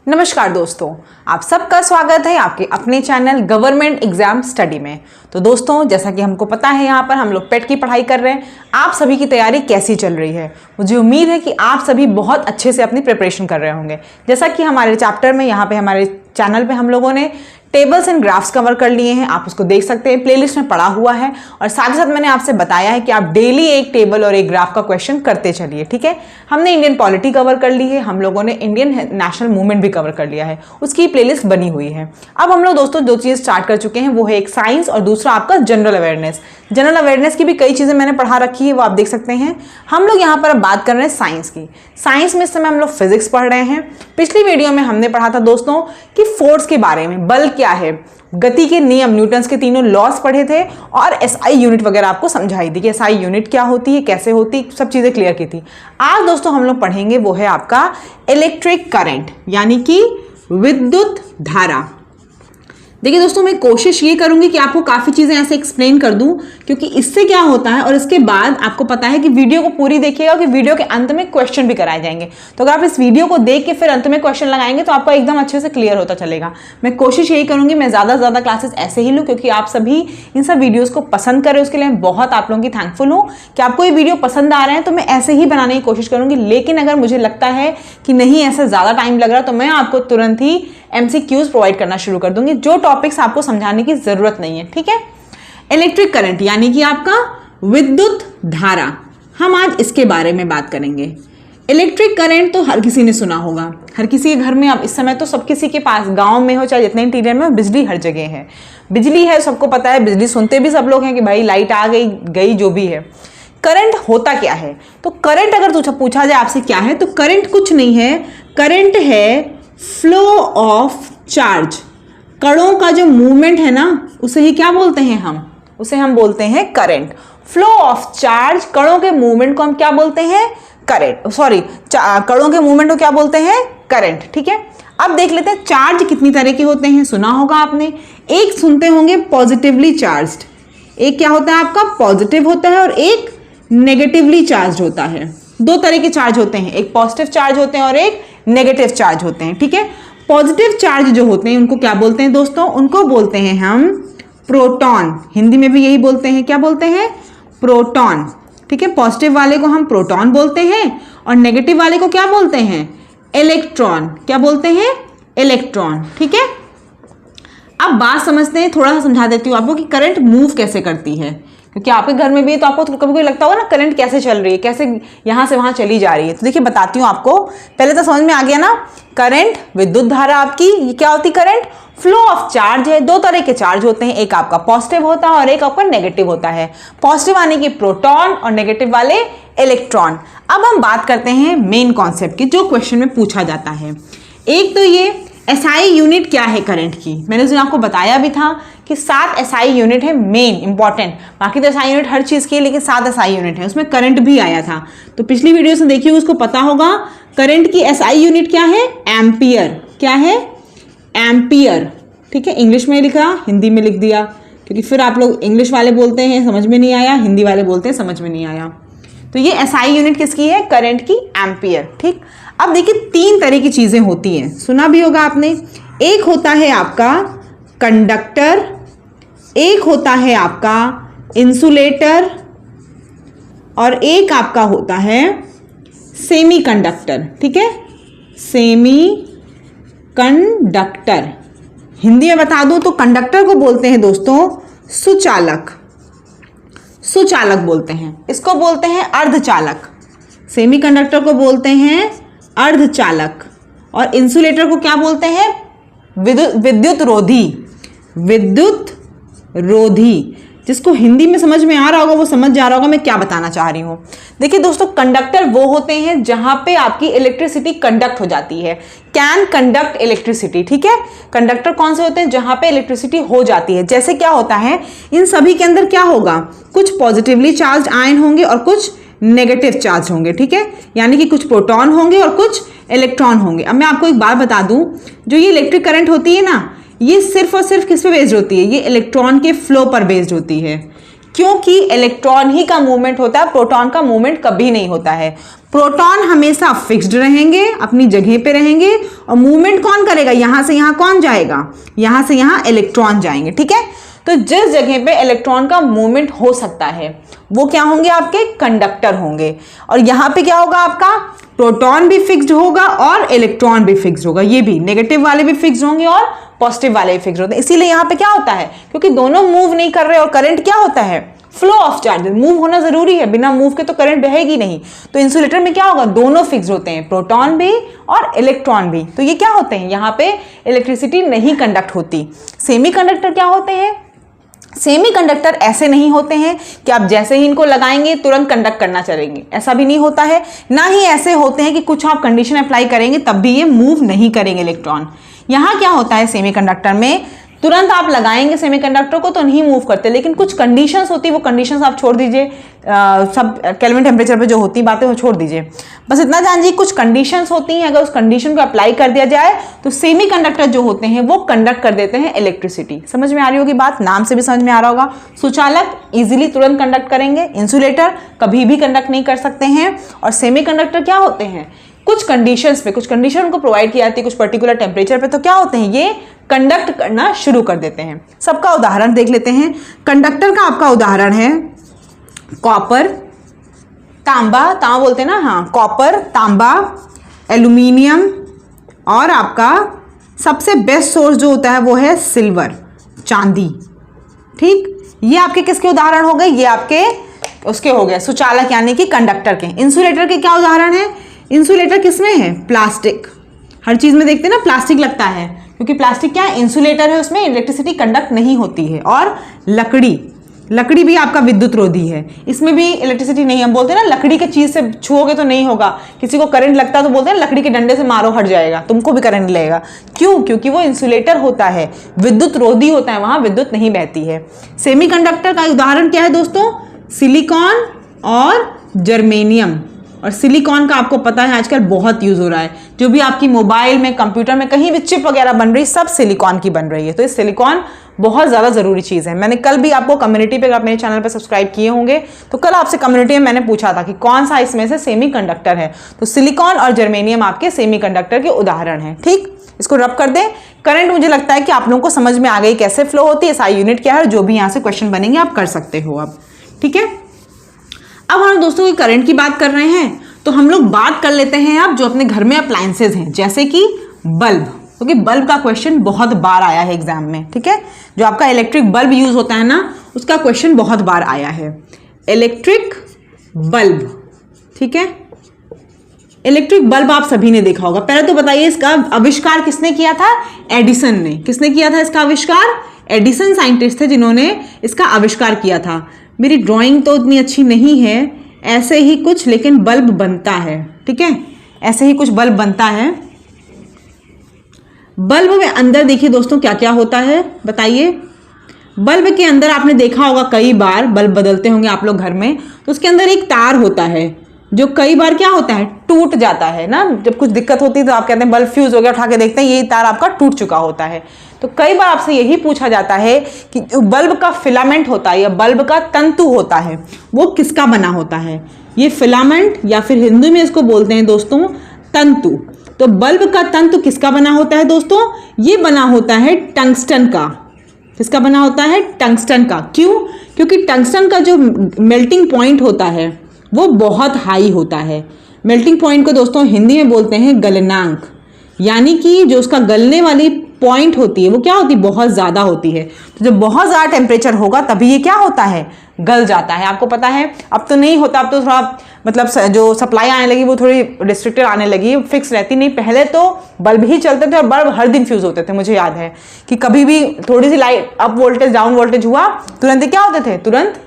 नमस्कार दोस्तों, आप सबका स्वागत है आपके अपने चैनल गवर्नमेंट एग्जाम स्टडी में। तो दोस्तों, जैसा कि हमको पता है यहाँ पर हम लोग पेट की पढ़ाई कर रहे हैं। आप सभी की तैयारी कैसी चल रही है? मुझे उम्मीद है कि आप सभी बहुत अच्छे से अपनी प्रिपरेशन कर रहे होंगे। जैसा कि हमारे चैप्टर में यहाँ पे हमारे चैनल पे हम लोगों ने टेबल्स एंड ग्राफ्स कवर कर लिए हैं, आप उसको देख सकते हैं, प्लेलिस्ट में पड़ा हुआ है। और साथ ही साथ मैंने आपसे बताया है कि आप डेली एक टेबल और एक ग्राफ का क्वेश्चन करते चलिए, ठीक है। हमने इंडियन पॉलिटी कवर कर ली है, हम लोगों ने इंडियन नेशनल मूवमेंट भी कवर कर लिया है, उसकी प्लेलिस्ट बनी हुई है। अब हम लोग दोस्तों दो चीज़ स्टार्ट कर चुके हैं, वो है एक साइंस और दूसरा आपका जनरल अवेयरनेस। जनरल अवेयरनेस की भी कई चीज़ें मैंने पढ़ा रखी है, वो आप देख सकते हैं। हम लोग यहाँ पर अब बात कर रहे हैं साइंस की। साइंस में इस समय हम लोग फिजिक्स पढ़ रहे हैं। पिछली वीडियो में हमने पढ़ा था दोस्तों कि फोर्स के बारे में, बल क्या है, गति के नियम, न्यूटन्स के तीनों लॉस पढ़े थे और एसआई यूनिट वगैरह आपको समझाई थी कि एसआई यूनिट क्या होती है, कैसे होती, सब चीज़ें क्लियर की थी। आज दोस्तों हम लोग पढ़ेंगे वो है आपका इलेक्ट्रिक करंट, यानी कि विद्युत धारा। देखिए दोस्तों, मैं कोशिश ये करूंगी कि आपको काफ़ी चीज़ें ऐसे एक्सप्लेन कर दूं, क्योंकि इससे क्या होता है और इसके बाद आपको पता है कि वीडियो को पूरी देखिएगा कि वीडियो के अंत में क्वेश्चन भी कराए जाएंगे। तो अगर आप इस वीडियो को देख के फिर अंत में क्वेश्चन लगाएंगे तो आपको एकदम अच्छे से क्लियर होता चलेगा। मैं कोशिश यही करूंगी मैं ज़्यादा से ज़्यादा क्लासेस ऐसे ही लूँ, क्योंकि आप सभी इन सब वीडियोज़ को पसंद करें, उसके लिए मैं बहुत आप लोगों की थैंकफुल हूँ कि आपको ये वीडियो पसंद आ रहे हैं। तो मैं ऐसे ही बनाने की कोशिश करूँगी, लेकिन अगर मुझे लगता है कि नहीं ऐसा ज़्यादा टाइम लग रहा तो मैं आपको तुरंत ही MCQs प्रोवाइड करना शुरू कर दूंगी, जो टॉपिक्स आपको समझाने की जरूरत नहीं है, ठीक है। इलेक्ट्रिक करंट यानी कि आपका विद्युत धारा, हम आज इसके बारे में बात करेंगे। इलेक्ट्रिक करंट तो हर किसी ने सुना होगा, हर किसी के घर में अब इस समय तो सब किसी के पास, गांव में हो चाहे जितने इंटीरियर में हो, बिजली हर जगह है। बिजली है, सबको पता है, बिजली सुनते भी सब लोग हैं कि भाई लाइट आ गई गई जो भी है। करंट होता क्या है? तो करंट अगर पूछा जाए आपसे क्या है, तो करंट कुछ नहीं है, करंट है फ्लो ऑफ चार्ज। कणों का जो मूवमेंट है ना, उसे ही क्या बोलते हैं उसे हम बोलते हैं करंट। फ्लो ऑफ चार्ज, कणों के मूवमेंट को हम क्या बोलते हैं? करंट। सॉरी, कणों के मूवमेंट को क्या बोलते हैं? करंट, ठीक है। अब देख लेते हैं चार्ज कितनी तरह के होते हैं। सुना होगा आपने, एक सुनते होंगे पॉजिटिवली चार्ज्ड, एक क्या होता है आपका पॉजिटिव होता है और एक नेगेटिवली चार्ज होता है। दो तरह के चार्ज होते हैं, एक पॉजिटिव चार्ज होते हैं और एक नेगेटिव चार्ज होते हैं, ठीक है। पॉजिटिव चार्ज जो होते हैं उनको क्या बोलते हैं दोस्तों? उनको बोलते हैं हम प्रोटॉन। हिंदी में भी यही बोलते हैं, क्या बोलते हैं? प्रोटॉन, ठीक है। पॉजिटिव वाले को हम प्रोटॉन बोलते हैं और नेगेटिव वाले को क्या बोलते हैं? इलेक्ट्रॉन। क्या बोलते हैं? इलेक्ट्रॉन, ठीक है। अब बात समझते हैं, थोड़ा सा समझा देती हूँ आपको कि करंट मूव कैसे करती है, क्योंकि आपके घर में भी तो आपको कभी कभी लगता होगा ना करंट कैसे चल रही है, कैसे यहाँ से वहाँ चली जा रही है। तो देखिए बताती हूँ आपको, पहले तो समझ में आ गया ना। करंट विद्युत धारा आपकी, ये क्या होती? करंट फ्लो ऑफ चार्ज है। दो तरह के चार्ज होते हैं, एक आपका पॉजिटिव होता है और एक आपका नेगेटिव होता है। पॉजिटिव आने की प्रोटॉन और नेगेटिव वाले इलेक्ट्रॉन। अब हम बात करते हैं मेन कॉन्सेप्ट की, जो क्वेश्चन में पूछा जाता है। एक तो ये एसआई यूनिट क्या है करंट की, मैंने उस दिन आपको बताया भी था कि 7 एसआई यूनिट है मेन इंपॉर्टेंट। बाकी तो एसआई यूनिट हर चीज़ की है, लेकिन 7 एसआई यूनिट है, उसमें करंट भी आया था। तो पिछली वीडियो से देखिए, उसको पता होगा करंट की एसआई यूनिट क्या है? एम्पियर। क्या है? एम्पियर, ठीक है। इंग्लिश में लिखा, हिंदी में लिख दिया, क्योंकि फिर आप लोग इंग्लिश वाले बोलते हैं समझ में नहीं आया, हिंदी वाले बोलते हैं समझ में नहीं आया। तो ये एसआई यूनिट किसकी है? करंट की, एम्पियर, ठीक। अब देखिए 3 तरह की चीजें होती हैं, सुना भी होगा आपने। एक होता है आपका कंडक्टर, एक होता है आपका इंसुलेटर और एक आपका होता है सेमी कंडक्टर, ठीक है। सेमी कंडक्टर, हिंदी में बता दूं तो कंडक्टर को बोलते हैं दोस्तों सुचालक। सुचालक बोलते हैं, इसको बोलते हैं अर्धचालक। सेमी कंडक्टर को बोलते हैं अर्धचालक और इंसुलेटर को क्या बोलते हैं? विद्युत रोधी। विद्युत रोधी, जिसको हिंदी में समझ में आ रहा होगा वो समझ जा रहा होगा मैं क्या बताना चाह रही हूँ। देखिए दोस्तों, कंडक्टर वो होते हैं जहां पे आपकी इलेक्ट्रिसिटी कंडक्ट हो जाती है, कैन कंडक्ट इलेक्ट्रिसिटी, ठीक है। कंडक्टर कौन से होते हैं? जहां पे इलेक्ट्रिसिटी हो जाती है। जैसे क्या होता है, इन सभी के अंदर क्या होगा? कुछ पॉजिटिवली चार्ज आयन होंगे और कुछ नेगेटिव चार्ज होंगे, ठीक है। यानी कि कुछ प्रोटॉन होंगे और कुछ इलेक्ट्रॉन होंगे। अब मैं आपको एक बात बता दूं, जो ये इलेक्ट्रिक करंट होती है ना, ये सिर्फ और सिर्फ किस पे बेस्ड होती है? ये इलेक्ट्रॉन के फ्लो पर बेस्ड होती है, क्योंकि इलेक्ट्रॉन ही का मूवमेंट होता है, प्रोटॉन का मूवमेंट कभी नहीं होता है। प्रोटॉन हमेशा फिक्स्ड रहेंगे, अपनी जगह पे रहेंगे, और मूवमेंट कौन करेगा, यहां से यहां कौन जाएगा, यहां से यहां इलेक्ट्रॉन जाएंगे। ठीक है, तो जिस जगह पे इलेक्ट्रॉन का मूवमेंट हो सकता है वो क्या होंगे, आपके कंडक्टर होंगे। और यहां पे क्या होगा, आपका प्रोटॉन भी फिक्स्ड होगा और इलेक्ट्रॉन भी फिक्स्ड होगा, ये भी नेगेटिव वाले भी फिक्स्ड होंगे और पॉजिटिव वाले भी फिक्स्ड होते हैं। इसीलिए यहां पे क्या होता है, क्योंकि दोनों मूव नहीं कर रहे और करंट क्या होता है, फ्लो ऑफ चार्जेस, मूव होना जरूरी है, बिना मूव के तो करंट बहेगी नहीं। तो इंसुलेटर में क्या होगा, दोनों फिक्स होते हैं, प्रोटॉन भी और इलेक्ट्रॉन भी। तो ये क्या होते हैं, यहाँ पे इलेक्ट्रिसिटी नहीं कंडक्ट होती। सेमीकंडक्टर क्या होते हैं, सेमीकंडक्टर ऐसे नहीं होते हैं कि आप जैसे ही इनको लगाएंगे तुरंत कंडक्ट करना चलेंगे, ऐसा भी नहीं होता है। ना ही ऐसे होते हैं कि कुछ आप कंडीशन अप्लाई करेंगे तब भी ये मूव नहीं करेंगे इलेक्ट्रॉन। यहाँ क्या होता है, सेमीकंडक्टर में तुरंत आप लगाएंगे सेमीकंडक्टर को तो नहीं मूव करते, लेकिन कुछ कंडीशंस होती है, वो कंडीशंस आप छोड़ दीजिए, सब केल्विन टेम्परेचर पे जो होती बातें वो छोड़ दीजिए, बस इतना जानिए कुछ कंडीशंस होती हैं, अगर उस कंडीशन को अप्लाई कर दिया जाए तो सेमीकंडक्टर जो होते हैं वो कंडक्ट कर देते हैं इलेक्ट्रिसिटी। समझ में आ रही होगी बात, नाम से भी समझ में आ रहा होगा। सुचालक इजीली तुरंत कंडक्ट करेंगे, इंसुलेटर कभी भी कंडक्ट नहीं कर सकते हैं, और सेमीकंडक्टर क्या होते हैं, कुछ कंडीशंस पे, कुछ कंडीशन उनको प्रोवाइड की जाती है कुछ पर्टिकुलर टेम्परेचर पे, तो क्या होते हैं, ये कंडक्ट करना शुरू कर देते हैं। सबका उदाहरण देख लेते हैं। कंडक्टर का आपका उदाहरण है कॉपर, तांबा, तांबा बोलते हैं ना, हाँ, कॉपर, तांबा, एल्यूमिनियम, और आपका सबसे बेस्ट सोर्स जो होता है वो है सिल्वर, चांदी। ठीक, ये आपके किसके उदाहरण हो गए, ये आपके उसके हो गए सुचालक यानी कि कंडक्टर के। इंसुलेटर के क्या उदाहरण है, इंसुलेटर किसमें है, प्लास्टिक, हर चीज में देखते हैं ना प्लास्टिक लगता है, क्योंकि प्लास्टिक क्या है, इंसुलेटर है, उसमें इलेक्ट्रिसिटी कंडक्ट नहीं होती है। और लकड़ी, लकड़ी भी आपका विद्युत रोधी है, इसमें भी इलेक्ट्रिसिटी नहीं, हम बोलते हैं ना लकड़ी के चीज से छुओगे तो नहीं होगा, किसी को करंट लगता है तो बोलते हैं लकड़ी के डंडे से मारो हट जाएगा, तुमको भी करंट लगेगा। क्यों, क्योंकि वो इंसुलेटर होता है, विद्युत रोधी होता है, वहां विद्युत नहीं बहती है। सेमीकंडक्टर का उदाहरण क्या है दोस्तों, सिलिकॉन और जर्मेनियम। और सिलिकॉन का आपको पता है आजकल बहुत यूज हो रहा है, जो भी आपकी मोबाइल में, कंप्यूटर में, कहीं भी चिप वगैरह बन रही, सब सिलिकॉन की बन रही है। तो ये सिलिकॉन बहुत ज़्यादा ज़रूरी चीज़ है। मैंने कल भी आपको कम्युनिटी पे, आप मेरे चैनल पर सब्सक्राइब किए होंगे तो कल आपसे कम्युनिटी में मैंने पूछा था कि कौन सा इसमें से सेमीकंडक्टर है, तो सिलिकॉन और जर्मेनियम आपके सेमीकंडक्टर के उदाहरण हैं। ठीक, इसको रब कर दें। करंट मुझे लगता है कि आप लोगों को समझ में आ गई कैसे फ्लो होती है, SI यूनिट क्या है, जो भी यहाँ से क्वेश्चन बनेंगे आप कर सकते हो अब। ठीक है, अब हम दोस्तों की करंट की बात कर रहे हैं तो हम लोग बात कर लेते हैं अब जो अपने घर में अप्लायंसेज हैं, जैसे कि बल्ब, क्योंकि बल्ब का क्वेश्चन बहुत बार आया है एग्जाम में। ठीक है, जो आपका इलेक्ट्रिक बल्ब यूज होता है ना, उसका क्वेश्चन बहुत बार आया है, इलेक्ट्रिक बल्ब। ठीक है, इलेक्ट्रिक बल्ब आप सभी ने देखा होगा। पहले तो बताइए इसका आविष्कार किसने किया था, एडिसन ने। किसने किया था इसका आविष्कार, एडिसन साइंटिस्ट थे जिन्होंने इसका आविष्कार किया था। मेरी ड्राइंग तो उतनी अच्छी नहीं है, ऐसे ही कुछ, लेकिन बल्ब बनता है। ठीक है, ऐसे ही कुछ बल्ब बनता है। बल्ब में अंदर देखिए दोस्तों क्या क्या होता है, बताइए। बल्ब के अंदर आपने देखा होगा कई बार, बल्ब बदलते होंगे आप लोग घर में, तो उसके अंदर एक तार होता है जो कई बार क्या होता है, टूट जाता है ना। जब कुछ दिक्कत होती है तो आप कहते हैं बल्ब फ्यूज हो गया, उठा के देखते हैं ये तार आपका टूट चुका होता है। तो कई बार आपसे यही पूछा जाता है कि बल्ब का फिलामेंट होता है या बल्ब का तंतु होता है, वो किसका बना होता है। ये फिलामेंट, या फिर हिंदी में इसको बोलते हैं दोस्तों तंतु। तो बल्ब का तंतु किसका बना होता है दोस्तों, ये बना होता है टंगस्टन का। किसका बना होता है, टंगस्टन का। क्यों, क्योंकि टंगस्टन का जो मेल्टिंग पॉइंट होता है वो बहुत हाई होता है। मेल्टिंग पॉइंट को दोस्तों हिंदी में बोलते हैं गलनांक, यानी कि जो उसका गलने वाली पॉइंट होती है वो क्या होती है, बहुत ज़्यादा होती है। तो जब बहुत ज़्यादा टेम्परेचर होगा तभी ये क्या होता है, गल जाता है। आपको पता है अब तो नहीं होता, अब तो थोड़ा मतलब जो सप्लाई आने लगी वो थोड़ी रिस्ट्रिक्टेड आने लगी, फिक्स रहती नहीं। पहले तो बल्ब ही चलते थे और बल्ब हर दिन फ्यूज होते थे। मुझे याद है कि कभी भी थोड़ी सी light up voltage down voltage हुआ तुरंत क्या होते थे, तुरंत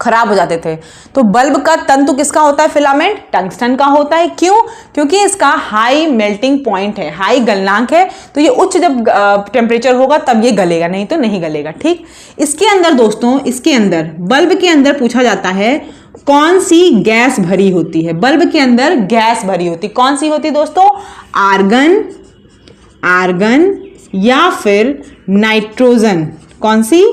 खराब हो जाते थे। तो बल्ब का तंतु किसका होता है, फिलामेंट टंगस्टन का होता है। क्यों, क्योंकि इसका हाई मेल्टिंग पॉइंट है, हाई गलनांक है। तो ये उच्च जब टेम्परेचर होगा तब ये गलेगा, नहीं तो नहीं गलेगा। ठीक, इसके अंदर दोस्तों, इसके अंदर बल्ब के अंदर पूछा जाता है कौन सी गैस भरी होती है। बल्ब के अंदर गैस भरी होती, कौन सी होती दोस्तों, आर्गन, आर्गन या फिर नाइट्रोजन। कौन सी,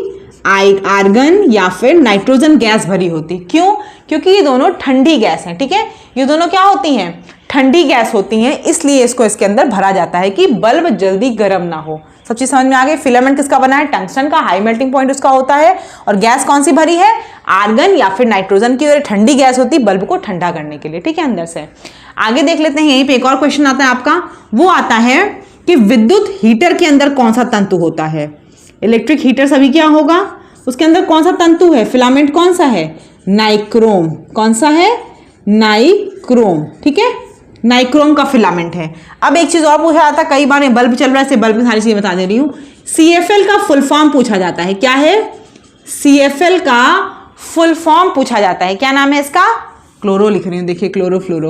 आर्गन या फिर नाइट्रोजन गैस भरी होती। क्यों? क्योंकि ये दोनों ठंडी गैस हैं, ठीक है, ये दोनों क्या होती हैं, ठंडी गैस होती हैं, इसलिए इसको इसके अंदर भरा जाता है कि बल्ब जल्दी गर्म ना हो। सब चीज समझ में आ गई। फिलामेंट किसका बना है? टंगस्टन का, हाई मेल्टिंग पॉइंट उसका होता है, और गैस कौन सी भरी है? आर्गन या फिर नाइट्रोजन की, और ठंडी गैस होती है बल्ब को ठंडा करने के लिए, ठीक है। अंदर से आगे देख लेते हैं, यहीं पे एक और क्वेश्चन आता है आपका, वो आता है कि विद्युत हीटर के अंदर कौन सा तंतु होता है? इलेक्ट्रिक हीटर सभी क्या होगा, उसके अंदर कौन सा तंतु है? फिलामेंट कौन सा है? नाइक्रोम। कौन सा है? नाइक्रोम, ठीक है, नाइक्रोम का फिलामेंट है। अब एक चीज और पूछा जाता है, कई बार बल्ब चल रहा है, बल्ब की सारी चीजें बता दे रही हूं। CFL का फुल फॉर्म पूछा जाता है, क्या है? CFL का फुल फॉर्म पूछा जाता है, क्या नाम है इसका? क्लोरो लिख रही हूं, देखिए, chlorofluoro,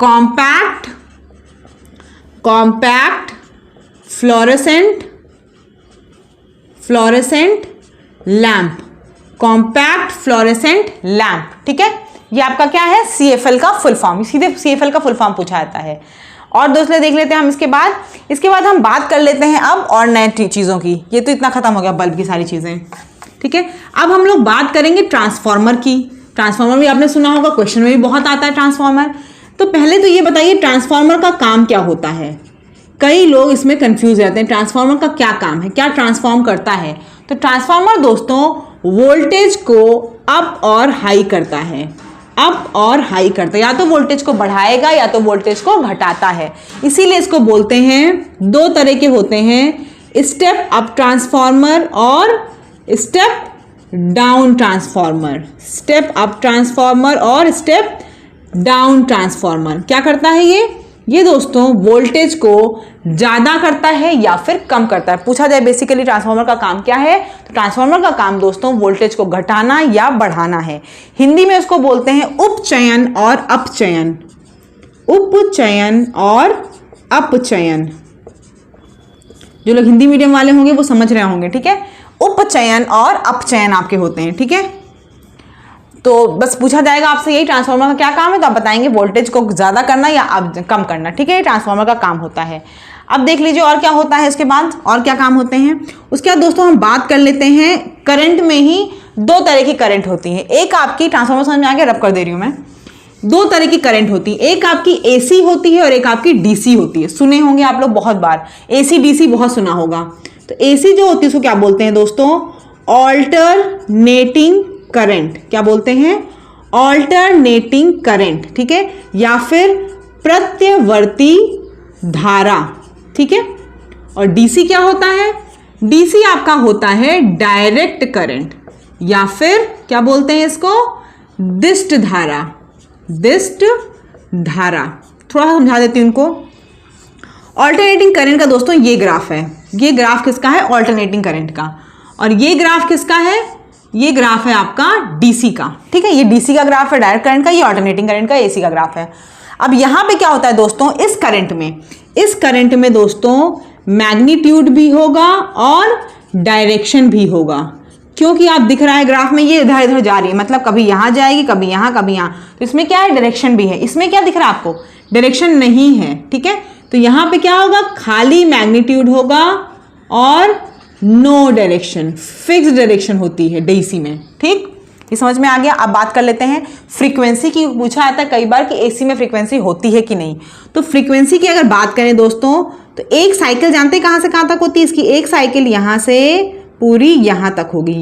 compact fluorescent lamp, compact fluorescent lamp, ठीक है। ये आपका क्या है? CFL का फुल फॉर्म, सीधे CFL का फुल फॉर्म पूछा जाता है। और दोस्तों देख लेते हैं हम इसके बाद हम बात कर लेते हैं अब और नए चीज़ों की। ये तो इतना खत्म हो गया बल्ब की सारी चीज़ें, ठीक है। अब हम लोग बात करेंगे ट्रांसफार्मर की। ट्रांसफार्मर भी आपने सुना होगा, क्वेश्चन में भी बहुत आता है ट्रांसफार्मर। तो पहले तो ये बताइए ट्रांसफार्मर का काम क्या होता है? कई लोग इसमें कंफ्यूज रहते हैं, ट्रांसफार्मर का क्या काम है, क्या ट्रांसफॉर्म करता है? तो ट्रांसफार्मर दोस्तों वोल्टेज को अप और हाई करता है, अप और हाई करता है, या तो वोल्टेज को बढ़ाएगा या तो वोल्टेज को घटाता है। इसीलिए इसको बोलते हैं, दो तरह के होते हैं, स्टेप अप ट्रांसफार्मर और step down transformer. Step up transformer और स्टेप डाउन ट्रांसफार्मर क्या करता है? ये दोस्तों वोल्टेज को ज़्यादा करता है या फिर कम करता है। पूछा जाए बेसिकली ट्रांसफार्मर का काम क्या है, तो ट्रांसफार्मर का काम दोस्तों वोल्टेज को घटाना या बढ़ाना है। हिंदी में उसको बोलते हैं उपचयन और अपचयन, उपचयन और अपचयन। जो लोग हिंदी मीडियम वाले होंगे वो समझ रहे होंगे, ठीक है। उपचयन और अपचयन आपके होते हैं, ठीक है। तो बस पूछा जाएगा आपसे यही ट्रांसफार्मर का क्या काम है, तो आप बताएंगे वोल्टेज को ज़्यादा करना या कम करना, ठीक है। ये ट्रांसफार्मर का काम होता है। अब देख लीजिए और क्या होता है इसके बाद, और क्या काम होते हैं उसके बाद दोस्तों हम बात कर लेते हैं। करंट में ही दो तरह की करंट होती है। एक आपकी, ट्रांसफार्मर समझ में आ गया, रब कर दे रही हूँ मैं। दो तरह की करंट होती है, एक आपकी AC होती है और एक आपकी DC होती है। सुने होंगे आप लोग बहुत बार, AC DC बहुत सुना होगा। तो AC जो होती है उसको क्या बोलते हैं दोस्तों? Alternating current. क्या बोलते हैं? ऑल्टरनेटिंग करंट, ठीक है, या फिर प्रत्यवर्ती धारा, ठीक है। और DC क्या होता है? DC आपका होता है डायरेक्ट करंट, या फिर क्या बोलते हैं इसको? दिष्ट धारा, दिष्ट धारा। थोड़ा समझा देती हूं उनको। ऑल्टरनेटिंग करंट का दोस्तों ये ग्राफ है, ये ग्राफ किसका है? ऑल्टरनेटिंग करंट का। और ये ग्राफ किसका है? ये ग्राफ है आपका DC का, ठीक है। ये DC का ग्राफ है डायरेक्ट करंट का, ये ऑल्टरनेटिंग करंट का AC का ग्राफ है। अब यहां पे क्या होता है दोस्तों, इस करंट में दोस्तों मैग्नीट्यूड भी होगा और डायरेक्शन भी होगा, क्योंकि आप दिख रहा है ग्राफ में ये इधर इधर जा रही है, मतलब कभी यहां जाएगी, कभी यहां, कभी यहां। तो इसमें क्या है? डायरेक्शन भी है। इसमें क्या दिख रहा है आपको? डायरेक्शन नहीं है, ठीक है। तो यहां पे क्या होगा? खाली मैग्नीट्यूड होगा और नो डायरेक्शन, फिक्स डायरेक्शन होती है DC में, ठीक। ये समझ में आ गया। अब बात कर लेते हैं फ्रीक्वेंसी की। पूछा जाता है कई बार कि AC में फ्रीक्वेंसी होती है कि नहीं। तो फ्रीक्वेंसी की अगर बात करें दोस्तों, तो एक साइकिल जानते हैं कहां से कहां तक होती है? इसकी एक साइकिल यहां से पूरी यहां तक होगी।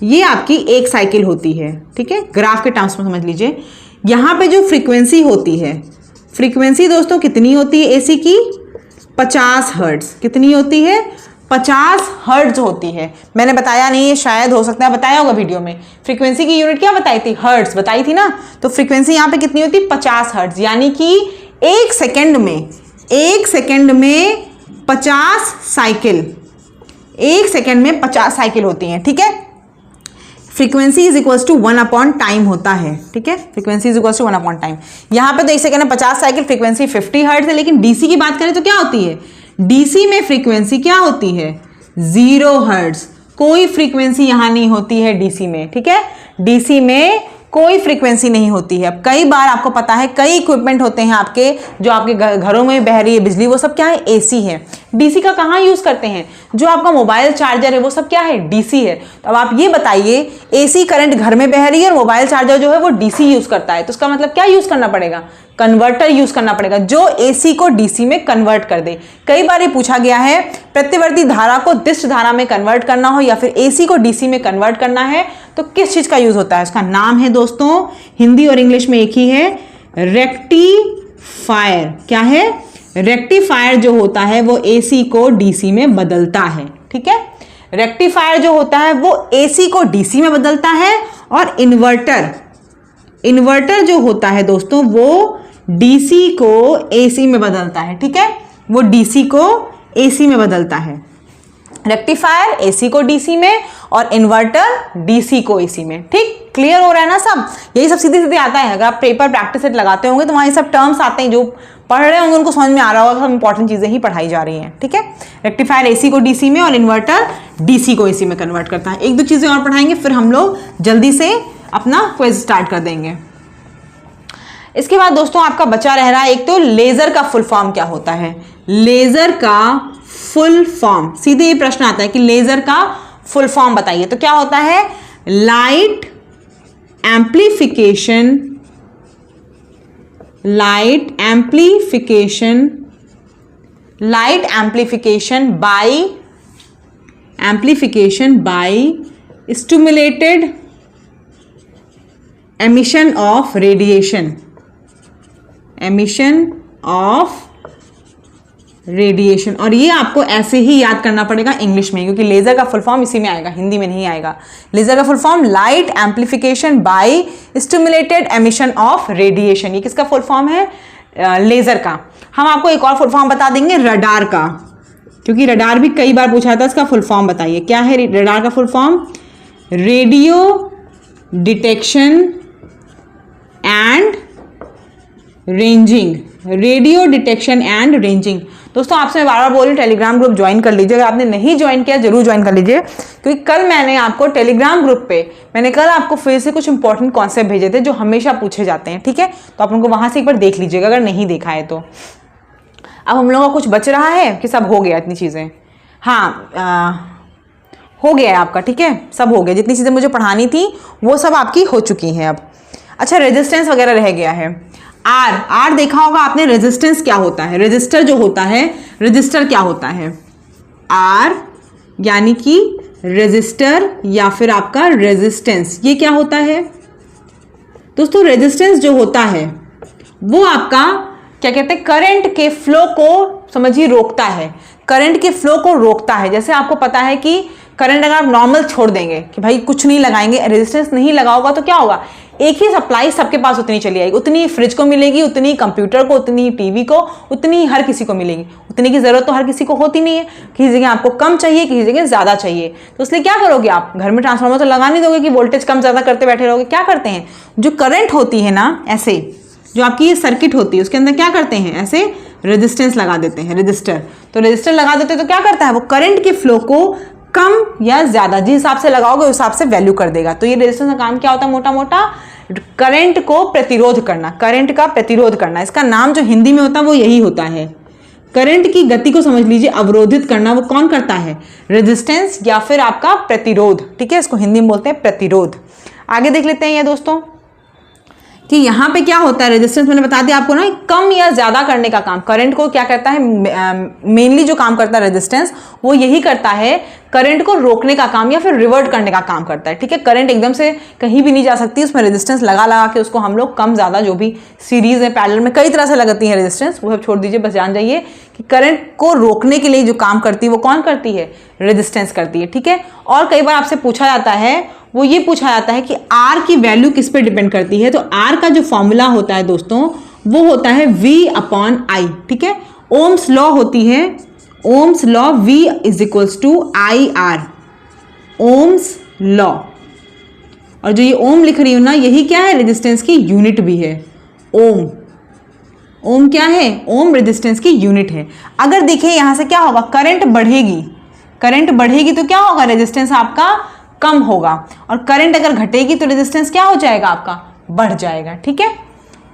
ये आपकी एक साइकिल होती है, ठीक है। ग्राफ के टर्म्स में समझ लीजिए। यहां पे जो फ्रीक्वेंसी होती है, फ्रीक्वेंसी दोस्तों कितनी होती है AC की? 50 हर्ट्ज। कितनी होती है? 50 हर्ट्ज होती है। मैंने बताया नहीं है, शायद हो सकता है बताया होगा वीडियो में। फ्रीक्वेंसी की यूनिट क्या बताई थी? हर्ट्ज बताई थी ना। तो फ्रीक्वेंसी यहाँ पे कितनी होती है? 50 हर्ट्ज, यानी कि एक सेकेंड में 50 साइकिल, एक सेकेंड में 50 साइकिल होती हैं, ठीक है। Frequency is equals to one by time होता है, ठीक है। Frequency is equals to one by time. यहाँ पे तो एक सेकेंड में 50 साइकिल, फ्रीक्वेंसी 50 हर्ट्ज है। लेकिन DC की बात करें तो क्या होती है? DC में फ्रीक्वेंसी क्या होती है? 0 हर्ट्ज। कोई फ्रीक्वेंसी यहां नहीं होती है DC में, ठीक है। DC में कोई फ्रीक्वेंसी नहीं होती है। अब कई बार आपको पता है कई इक्विपमेंट होते हैं आपके जो आपके घरों में बह रही है बिजली, वो सब क्या है, एसी है। डीसी का कहाँ यूज करते हैं, जो आपका मोबाइल चार्जर है वो सब क्या है, डीसी है। तो अब आप ये बताइए एसी करंट घर में बह रही है और मोबाइल चार्जर जो है वो डीसी यूज करता है, तो उसका मतलब क्या यूज करना पड़ेगा, कन्वर्टर यूज करना पड़ेगा जो एसी को डीसी में कन्वर्ट कर दे। कई बार ये पूछा गया है प्रतिवर्ती धारा को दिष्ट धारा में कन्वर्ट करना हो या फिर एसी को डीसी में कन्वर्ट करना है तो किस चीज का यूज होता है। उसका नाम है दोस्तों, हिंदी और इंग्लिश में एक ही है, रेक्टिफायर। क्या है, रेक्टिफायर जो होता है वो एसी को डीसी में बदलता है। ठीक है, रेक्टिफायर जो होता है वो एसी को डीसी में बदलता है और इन्वर्टर जो होता है दोस्तों वो डीसी को एसी में बदलता है। ठीक है, वो डीसी को एसी में बदलता है। रेक्टिफायर एसी को डीसी में और इन्वर्टर डीसी को एसी में। ठीक, क्लियर हो रहा है ना सब, यही सब सीधे सीधे आता है। अगर आप पेपर प्रैक्टिस सेट लगाते होंगे तो वहाँ ये सब टर्म्स आते हैं, जो पढ़ रहे होंगे उनको समझ में आ रहा होगा, सब इंपॉर्टेंट चीजें ही पढ़ाई जा रही हैं। ठीक है, रेक्टिफायर एसी को डीसी में और इन्वर्टर डीसी को एसी में कन्वर्ट करता है। एक दो चीजें और पढ़ाएंगे फिर हम लोग जल्दी से अपना क्विज स्टार्ट कर देंगे। इसके बाद दोस्तों आपका बचा रह रहा है एक तो लेजर का फुल फॉर्म क्या होता है। लेजर का फुल फॉर्म, सीधे ये प्रश्न आता है कि लेजर का फुल फॉर्म बताइए, तो क्या होता है, light amplification by stimulated emission of radiation. और ये आपको ऐसे ही याद करना पड़ेगा इंग्लिश में, क्योंकि लेजर का फुल फॉर्म इसी में आएगा, हिंदी में नहीं आएगा। लेजर का full form light amplification by stimulated emission of radiation. ये किसका फुल फॉर्म है, लेजर का। हम आपको एक और फुल फॉर्म बता देंगे रडार का, क्योंकि रडार भी कई बार पूछा था, इसका फुल फॉर्म बताइए। क्या है रडार का full form, radio detection and ranging. Radio detection and ranging. दोस्तों आपसे मैं बार बार बोल रही हूँ टेलीग्राम ग्रुप ज्वाइन कर लीजिए। अगर आपने नहीं ज्वाइन किया जरूर ज्वाइन कर लीजिए, क्योंकि कल मैंने आपको टेलीग्राम ग्रुप पे कल आपको फिर से कुछ इंपॉर्टेंट कॉन्सेप्ट भेजे थे जो हमेशा पूछे जाते हैं। ठीक है, तो आप उनको वहां से एक बार देख लीजिएगा अगर नहीं देखा है तो। अब हम लोगों का कुछ बच रहा है कि सब हो गया इतनी चीजें, हाँ हो गया है आपका। ठीक है, सब हो गया, जितनी चीजें मुझे पढ़ानी थी वो सब आपकी हो चुकी हैं अब। अच्छा, रेजिस्टेंस वगैरह रह गया है। आर देखा होगा आपने, रेजिस्टेंस क्या होता है, रजिस्टर जो होता है, रजिस्टर क्या होता है, आर यानी कि रजिस्टर या फिर आपका रेजिस्टेंस, ये क्या होता है दोस्तों। रेजिस्टेंस जो होता है वो आपका क्या कहते हैं, करंट के फ्लो को समझिए रोकता है, करंट के फ्लो को रोकता है। जैसे आपको पता है कि करंट अगर आप नॉर्मल छोड़ देंगे कि भाई कुछ नहीं लगाएंगे, रेजिस्टेंस नहीं लगाओगा तो क्या होगा, एक ही सप्लाई सबके पास उतनी चली आएगी, उतनी फ्रिज को मिलेगी, उतनी कंप्यूटर को, उतनी टीवी को, उतनी हर किसी को मिलेगी। उतनी की जरूरत तो हर किसी को होती नहीं है, किसी जगह आपको कम चाहिए, किसी जगह ज्यादा चाहिए। तो इसलिए क्या करोगे आप, घर में ट्रांसफार्मर तो लगा नहीं दोगे कि वोल्टेज कम ज्यादा करते बैठे रहोगे। क्या करते हैं, जो करंट होती है ना, ऐसे जो आपकी ये सर्किट होती है उसके अंदर क्या करते हैं, ऐसे रेजिस्टेंस लगा देते हैं, रजिस्टर। तो रजिस्टर लगा देते हैं तो क्या करता है, वो करंट के फ्लो को कम या ज्यादा जिस हिसाब से लगाओगे उस हिसाब से वैल्यू कर देगा। तो ये रेजिस्टेंस का काम क्या होता है, मोटा मोटा करंट को प्रतिरोध करना, करंट का प्रतिरोध करना। इसका नाम जो हिंदी में होता है वो यही होता है। करंट की गति को समझ लीजिए, अवरोधित करना वो कौन करता है, रेजिस्टेंस या फिर आपका प्रतिरोध। ठीक है, इसको हिंदी में बोलते हैं प्रतिरोध। आगे देख लेते हैं ये दोस्तों कि यहाँ पे क्या होता है, रेजिस्टेंस मैंने बता दिया आपको ना, कम या ज्यादा करने का काम करंट को क्या करता है, मेनली जो काम करता है रेजिस्टेंस वो यही करता है, करंट को रोकने का काम या फिर रिवर्ट करने का काम करता है। ठीक है, करंट एकदम से कहीं भी नहीं जा सकती, उसमें रेजिस्टेंस लगा लगा के उसको हम लोग कम ज्यादा, जो भी सीरीज है पैरेलल में कई तरह से लगती है रेजिस्टेंस, वो सब छोड़ दीजिए, बस जान जाइए कि करंट को रोकने के लिए जो काम करती है वो कौन करती है, रेजिस्टेंस करती है। ठीक है, और कई बार आपसे पूछा जाता है, वो ये पूछा जाता है कि आर की वैल्यू किस पे डिपेंड करती है। तो आर का जो फॉर्मूला होता है दोस्तों वो होता है V/I। ठीक है, ओम्स लॉ होती है, Ohm's law, V = IR, Ohm's law. और जो ये ओम लिख रही हूं ना, यही क्या है, रेजिस्टेंस की यूनिट भी है। ओम, ओम क्या है, ओम रेजिस्टेंस की यूनिट है। अगर देखिए यहां से क्या होगा, करंट बढ़ेगी, करंट बढ़ेगी तो क्या होगा, रेजिस्टेंस आपका कम होगा, और करंट अगर घटेगी तो रेजिस्टेंस क्या हो जाएगा आपका, बढ़ जाएगा। ठीक है,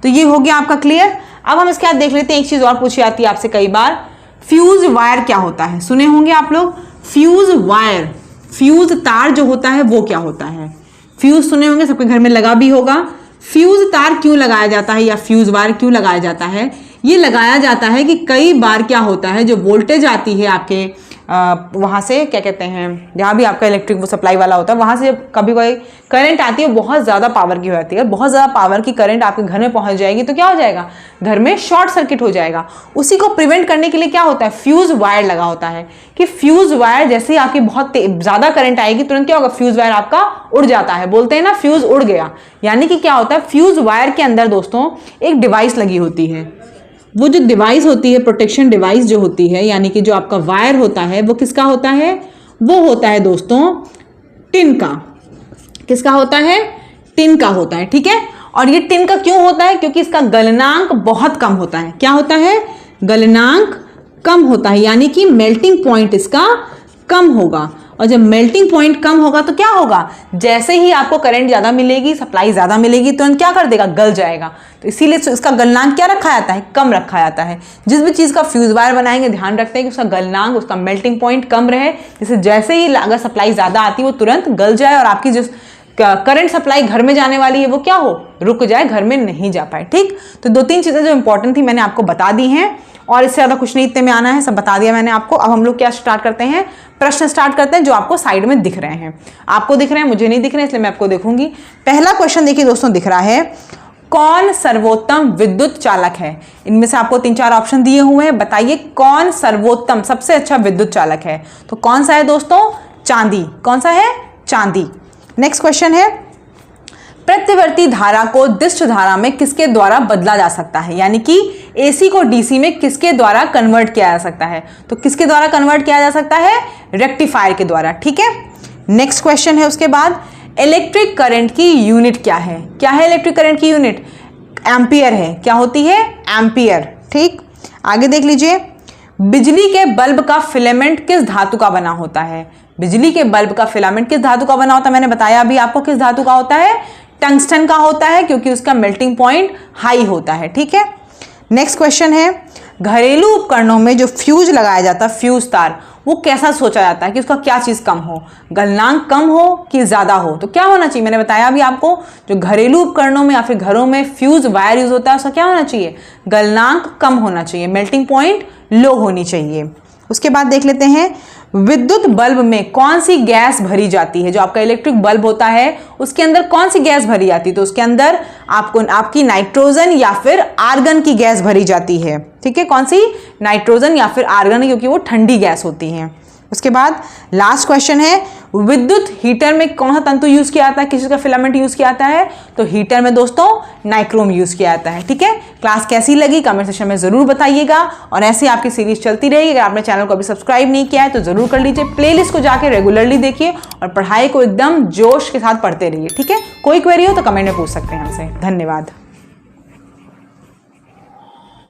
तो ये हो गया आपका क्लियर। अब हम इसके बाद देख लेते हैं, एक चीज और पूछी जाती है आपसे कई बार, फ्यूज वायर क्या होता है। सुने होंगे आप लोग, फ्यूज वायर, फ्यूज तार जो होता है वो क्या होता है। फ्यूज सुने होंगे, सबके घर में लगा भी होगा। फ्यूज तार क्यों लगाया जाता है या फ्यूज वायर क्यों लगाया जाता है, ये लगाया जाता है कि कई बार क्या होता है, जो वोल्टेज आती है आपके वहाँ से, क्या कहते हैं, जहाँ भी आपका इलेक्ट्रिक वो सप्लाई वाला होता है, वहाँ से जब कभी कोई करंट आती है बहुत ज़्यादा पावर की हो जाती है, बहुत ज़्यादा पावर की करंट आपके घर में पहुँच जाएगी तो क्या हो जाएगा, घर में शॉर्ट सर्किट हो जाएगा। उसी को प्रिवेंट करने के लिए क्या होता है, फ्यूज वायर लगा होता है, कि फ्यूज वायर जैसे ही आपकी बहुत ज़्यादा करंट आएगी तुरंत क्या होगा, फ्यूज वायर आपका उड़ जाता है। बोलते हैं ना फ्यूज उड़ गया, यानी कि क्या होता है, फ्यूज वायर के अंदर दोस्तों एक डिवाइस लगी होती है। वो जो डिवाइस होती है, प्रोटेक्शन डिवाइस जो होती है, यानी कि जो आपका वायर होता है वो किसका होता है, वो होता है दोस्तों टिन का। किसका होता है, टिन का होता है। ठीक है, और ये टिन का क्यों होता है, क्योंकि इसका गलनांक बहुत कम होता है। क्या होता है, गलनांक कम होता है, यानी कि मेल्टिंग पॉइंट इसका कम होगा। और जब मेल्टिंग पॉइंट कम होगा तो क्या होगा, जैसे ही आपको करंट ज्यादा मिलेगी, सप्लाई ज्यादा मिलेगी, तुरंत क्या कर देगा, गल जाएगा। तो इसीलिए इसका गलनांक क्या रखा जाता है, कम रखा जाता है। जिस भी चीज का फ्यूज वायर बनाएंगे ध्यान रखते हैं कि उसका गलनांक, उसका मेल्टिंग पॉइंट कम रहे, जिससे जैसे ही अगर सप्लाई ज्यादा आती है वो तुरंत गल जाए और आपकी जो करंट सप्लाई घर में जाने वाली है वो क्या हो, रुक जाए, घर में नहीं जा पाए। ठीक, तो 2-3 चीजें जो इंपॉर्टेंट थी मैंने आपको बता दी हैं, और इससे ज्यादा कुछ नहीं इतने में आना है, सब बता दिया मैंने आपको। अब हम लोग क्या स्टार्ट करते हैं, प्रश्न स्टार्ट करते हैं जो आपको साइड में दिख रहे हैं। आपको दिख रहे हैं, मुझे नहीं दिख रहे, इसलिए मैं आपको देखूंगी। पहला क्वेश्चन देखिए दोस्तों, दिख रहा है, कौन सर्वोत्तम विद्युत चालक है। इनमें से आपको 3-4 ऑप्शन दिए हुए हैं, बताइए कौन सर्वोत्तम सबसे अच्छा विद्युत चालक है। तो कौन सा है दोस्तों, चांदी। कौन सा है, चांदी। नेक्स्ट क्वेश्चन है, प्रत्यवर्ती धारा को दिष्ट धारा में किसके द्वारा बदला जा सकता है, यानी कि एसी को डीसी में किसके द्वारा कन्वर्ट किया जा सकता है। तो किसके द्वारा कन्वर्ट किया जा सकता है, रेक्टिफायर के द्वारा। ठीक है, नेक्स्ट क्वेश्चन है उसके बाद, इलेक्ट्रिक करंट की यूनिट क्या है। क्या है इलेक्ट्रिक करंट की यूनिट, एम्पियर है। क्या होती है, एम्पियर। ठीक, आगे देख लीजिए, बिजली के बल्ब का फिलामेंट किस धातु का बना होता है। बिजली के बल्ब का फिलामेंट किस धातु का बना होता है, मैंने बताया अभी आपको किस धातु का होता है, टंगस्टन का होता है, क्योंकि उसका मेल्टिंग पॉइंट हाई होता है। ठीक है, नेक्स्ट क्वेश्चन है, घरेलू उपकरणों में जो फ्यूज लगाया जाता है, फ्यूज तार, वो कैसा सोचा जाता है कि उसका क्या चीज कम हो, गलनांक कम हो कि ज्यादा हो। तो क्या होना चाहिए, मैंने बताया अभी आपको, जो घरेलू उपकरणों में या फिर घरों में फ्यूज वायर यूज होता है उसका क्या होना चाहिए, गलनांक कम होना चाहिए, मेल्टिंग पॉइंट लो होनी चाहिए। उसके बाद देख लेते हैं, विद्युत बल्ब में कौन सी गैस भरी जाती है। जो आपका इलेक्ट्रिक बल्ब होता है उसके अंदर कौन सी गैस भरी जाती है, तो उसके अंदर आपकी नाइट्रोजन या फिर आर्गन की गैस भरी जाती है। ठीक है, कौन सी, नाइट्रोजन या फिर आर्गन, क्योंकि वो ठंडी गैस होती है। उसके बाद लास्ट क्वेश्चन है, विद्युत हीटर में कौन सा तंतु यूज किया जाता है, किसी का फिलामेंट यूज किया जाता है। तो हीटर में दोस्तों नाइक्रोम यूज किया जाता है। ठीक है, क्लास कैसी लगी कमेंट सेक्शन में जरूर बताइएगा, और ऐसे आपकी सीरीज चलती रहेगी। अगर आपने चैनल को अभी सब्सक्राइब नहीं किया है तो जरूर कर लीजिए, प्लेलिस्ट को जाके रेगुलरली देखिए और पढ़ाई को एकदम जोश के साथ पढ़ते रहिए। ठीक है, कोई क्वेरी हो तो कमेंट में पूछ सकते हैं हमसे। धन्यवाद।